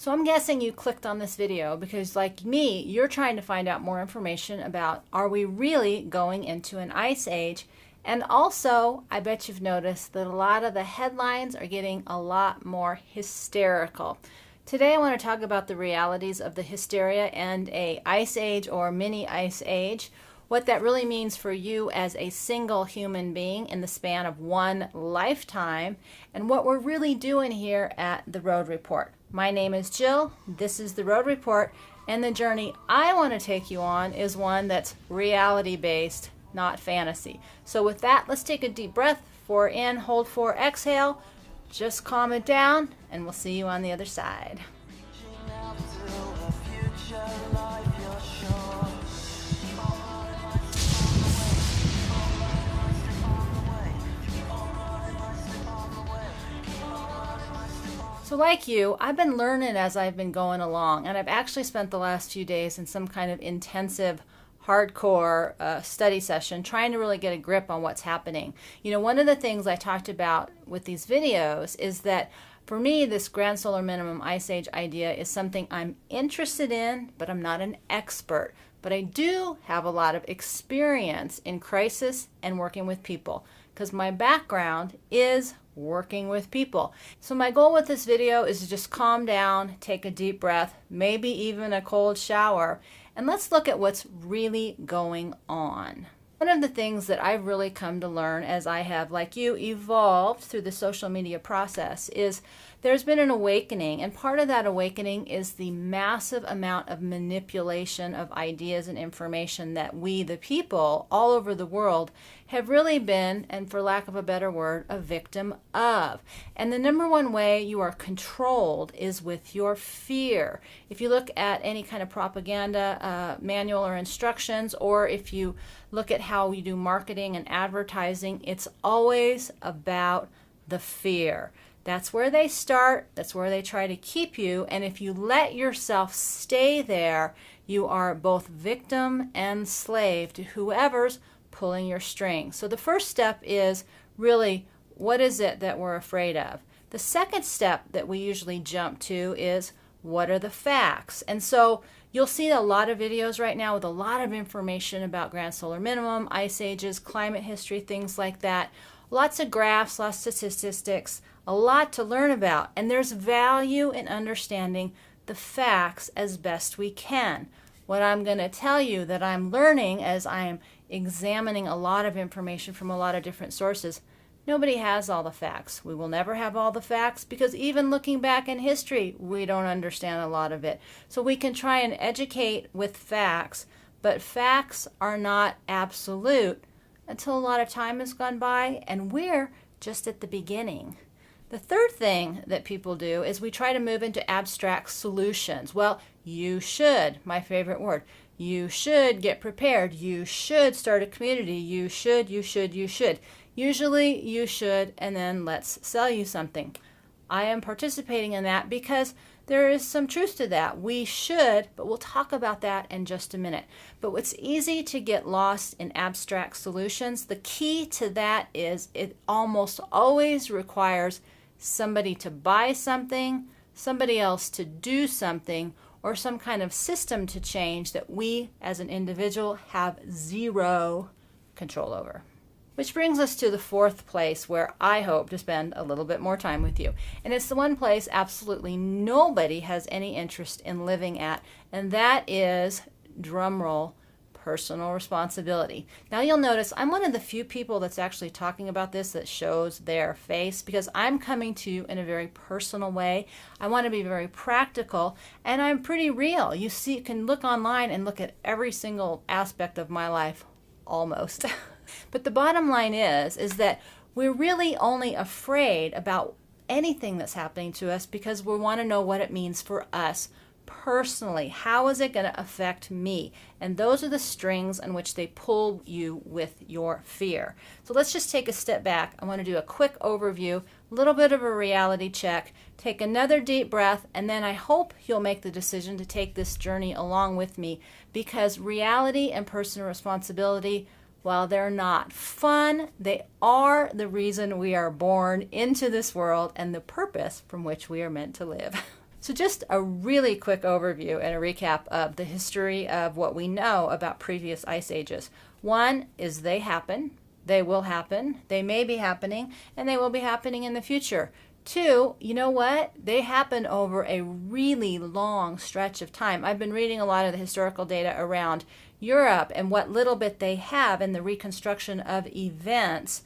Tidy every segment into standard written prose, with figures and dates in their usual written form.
So I'm guessing you clicked on this video because, like me, you're trying to find out more information about, are we really going into an ice age? And also, I bet you've noticed that a lot of the headlines are getting a lot more hysterical. Today I want to talk about the realities of the hysteria and a ice age or mini ice age, what that really means for you as a single human being in the span of one lifetime, and what we're really doing here at The Road Report. My name is Jill, this is The Road Report, and the journey I want to take you on is one that's reality-based, not fantasy. So with that, let's take a deep breath. 4 in, hold 4, exhale. Just calm it down, and we'll see you on the other side. So like you, I've been learning as I've been going along, and I've actually spent the last few days in some kind of intensive, hardcore study session trying to really get a grip on what's happening. You know, one of the things I talked about with these videos is that for me, this grand solar minimum ice age idea is something I'm interested in, but I'm not an expert. But I do have a lot of experience in crisis and working with people, because my background is working with people. So my goal with this video is to just calm down, take a deep breath, maybe even a cold shower, and let's look at what's really going on. One of the things that I've really come to learn as I have, like you, evolved through the social media process is there's been an awakening, and part of that awakening is the massive amount of manipulation of ideas and information that we, the people, all over the world, have really been, and for lack of a better word, a victim of. And the number one way you are controlled is with your fear. If you look at any kind of propaganda manual or instructions, or if you look at how we do marketing and advertising, it's always about the fear. That's where they start, that's where they try to keep you, and if you let yourself stay there, you are both victim and slave to whoever's pulling your strings. So the first step is really, what is it that we're afraid of? The second step that we usually jump to is, what are the facts? And so you'll see a lot of videos right now with a lot of information about grand solar minimum, ice ages, climate history, things like that. Lots of graphs, lots of statistics, a lot to learn about. And there's value in understanding the facts as best we can. What I'm going to tell you that I'm learning as I'm examining a lot of information from a lot of different sources, nobody has all the facts. We will never have all the facts because even looking back in history, we don't understand a lot of it. So we can try and educate with facts, but facts are not absolute until a lot of time has gone by, and we're just at the beginning. The third thing that people do is we try to move into abstract solutions. Well, you should, my favorite word, you should get prepared. You should start a community. You should. Usually you should, and then let's sell you something. I am participating in that because there is some truth to that. We should, but we'll talk about that in just a minute. But it's easy to get lost in abstract solutions. The key to that is it almost always requires somebody to buy something, somebody else to do something, or some kind of system to change that we as an individual have zero control over. Which brings us to the fourth place where I hope to spend a little bit more time with you. And it's the one place absolutely nobody has any interest in living at, and that is, drumroll, personal responsibility. Now you'll notice I'm one of the few people that's actually talking about this that shows their face, because I'm coming to you in a very personal way. I want to be very practical, and I'm pretty real. You can look online and look at every single aspect of my life, almost. But the bottom line is that we're really only afraid about anything that's happening to us because we want to know what it means for us personally. How is it going to affect me? And those are the strings on which they pull you with your fear. So let's just take a step back. I want to do a quick overview, a little bit of a reality check, take another deep breath, and then I hope you'll make the decision to take this journey along with me, because reality and personal responsibility, while they're not fun, they are the reason we are born into this world and the purpose from which we are meant to live. So just a really quick overview and a recap of the history of what we know about previous ice ages. One is they happen, they will happen, they may be happening, and they will be happening in the future. Two, you know what? They happen over a really long stretch of time. I've been reading a lot of the historical data around Europe and what little bit they have in the reconstruction of events.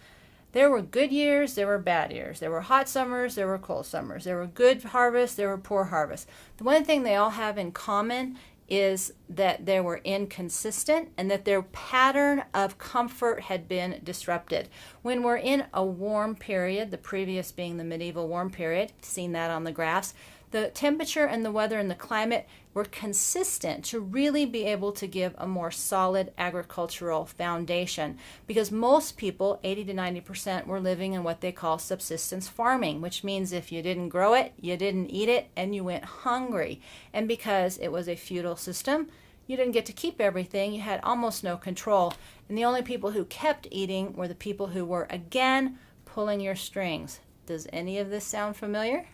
There were good years, there were bad years. There were hot summers, there were cold summers. There were good harvests, there were poor harvests. The one thing they all have in common is that they were inconsistent and that their pattern of comfort had been disrupted. When we're in a warm period, the previous being the medieval warm period, seen that on the graphs, the temperature and the weather and the climate were consistent to really be able to give a more solid agricultural foundation, because most people, 80 to 90%, were living in what they call subsistence farming, which means if you didn't grow it, you didn't eat it, and you went hungry. And because it was a feudal system, you didn't get to keep everything. You had almost no control. And the only people who kept eating were the people who were, again, pulling your strings. Does any of this sound familiar?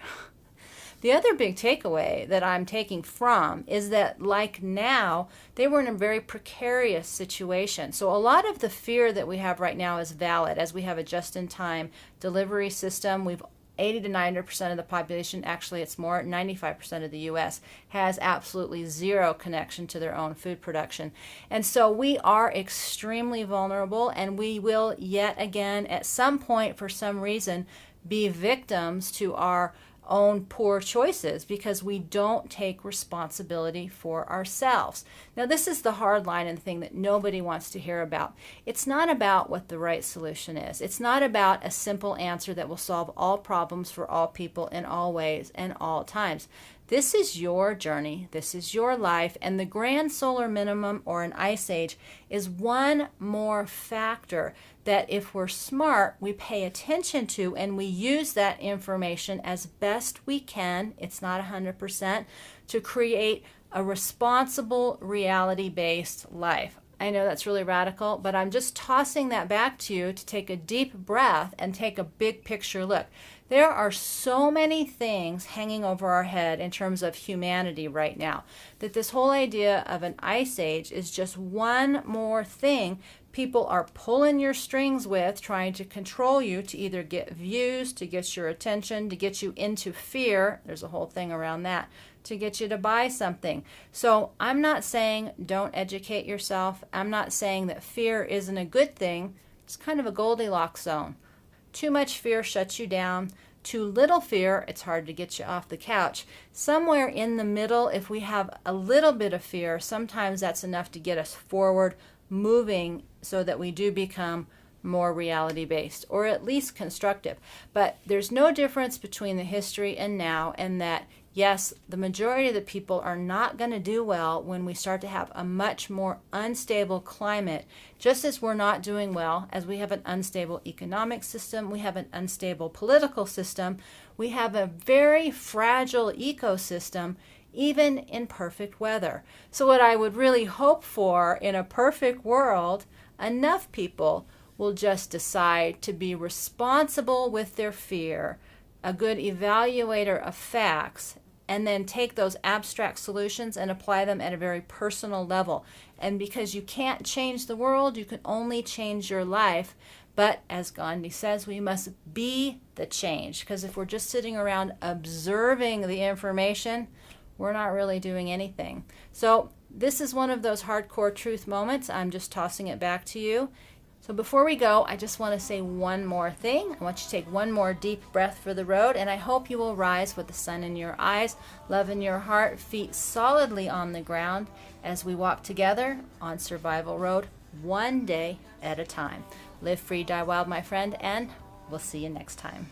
The other big takeaway that I'm taking from is that, like now, they were in a very precarious situation. So a lot of the fear that we have right now is valid, as we have a just-in-time delivery system. We've 80 to 90% of the population, actually it's more, 95% of the U.S. has absolutely zero connection to their own food production. And so we are extremely vulnerable, and we will yet again, at some point, for some reason, be victims to our own poor choices because we don't take responsibility for ourselves. Now, this is the hard line and the thing that nobody wants to hear about. It's not about what the right solution is. It's not about a simple answer that will solve all problems for all people in all ways and all times. This is your journey, this is your life, and the grand solar minimum, or an ice age, is one more factor that, if we're smart, we pay attention to, and we use that information as best we can, it's not 100%, to create a responsible, reality-based life. I know that's really radical, but I'm just tossing that back to you to take a deep breath and take a big picture look. There are so many things hanging over our head in terms of humanity right now that this whole idea of an ice age is just one more thing people are pulling your strings with, trying to control you to either get views, to get your attention, to get you into fear. There's a whole thing around that, to get you to buy something. So I'm not saying don't educate yourself. I'm not saying that fear isn't a good thing. It's kind of a Goldilocks zone. Too much fear shuts you down. Too little fear, it's hard to get you off the couch. Somewhere in the middle, if we have a little bit of fear, sometimes that's enough to get us forward, moving, so that we do become more reality-based, or at least constructive. But there's no difference between the history and now, and that yes, the majority of the people are not going to do well when we start to have a much more unstable climate, just as we're not doing well as we have an unstable economic system, we have an unstable political system, we have a very fragile ecosystem, even in perfect weather. So what I would really hope for in a perfect world, enough people will just decide to be responsible with their fear, a good evaluator of facts, and then take those abstract solutions and apply them at a very personal level. And because you can't change the world, you can only change your life. But as Gandhi says, we must be the change, because if we're just sitting around observing the information, we're not really doing anything. So this is one of those hardcore truth moments. I'm just tossing it back to you. So before we go, I just want to say one more thing. I want you to take one more deep breath for the road, and I hope you will rise with the sun in your eyes, love in your heart, feet solidly on the ground as we walk together on Survival Road, one day at a time. Live free, die wild, my friend, and we'll see you next time.